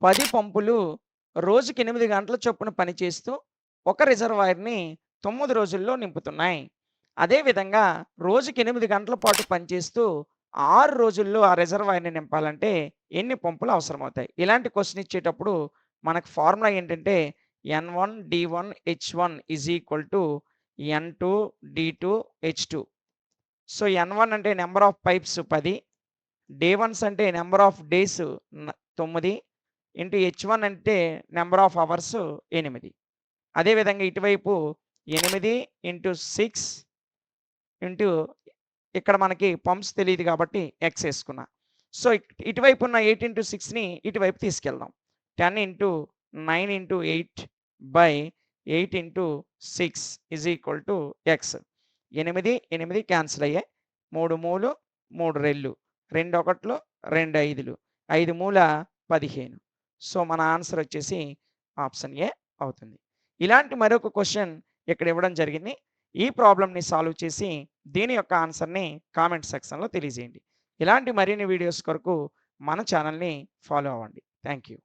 10 పంపులు రోజుకి 8 గంటల చొప్పున పనిచేస్తూ ఒక రిజర్వాయర్‌ని 9 రోజుల్లో నింపుతున్నాయి. అదేవిధంగా రోజుకి 8 గంటల పాటు పనిచేస్తూ 6 రోజుల్లో ఆ రిజర్వాయర్‌ని నింపాలంటే ఎన్ని పంపులు అవసరమవుతాయి? ఇలాంటి క్వెషన్ ఇచ్చేటప్పుడు మనకు ఫార్ములా ఏంటంటే N1 D1 H1 N2 D2 H2. So, N1 అంటే నంబర్ ఆఫ్ పైప్స్ 10, డే1స్ అంటే number of days 9 into H1 అంటే నంబర్ ఆఫ్ అవర్స్ 8. అదేవిధంగా ఇటువైపు 8 ఇంటూ 6 ఇంటూ ఇక్కడ మనకి పంప్స్ తెలీదు కాబట్టి ఎక్స్ ఏసుకున్నా. సో, ఇటువైపు ఉన్న 8 ఇంటూ 6ని ఇటువైపు తీసుకెళ్దాం. 10 into 9 into 8 by 8 into 6 X. 8, 8 cancel అయ్యాయి. 3 మూలు 3 రెళ్ళు. 2 ఒకట్లు 2 ఐదులు. 5 మూల 15. సో, మన ఆన్సర్ వచ్చేసి ఆప్షన్ ఏ అవుతుంది. ఇలాంటి మరొక క్వెషన్ ఇక్కడ ఇవ్వడం జరిగింది. ఈ ప్రాబ్లమ్‌ని సాల్వ్ చేసి దీని యొక్క ఆన్సర్‌ని కామెంట్ సెక్షన్‌లో తెలియజేయండి. ఇలాంటి మరిన్ని వీడియోస్ కొరకు మన ఛానెల్‌ని ఫాలో అవ్వండి. Thank you.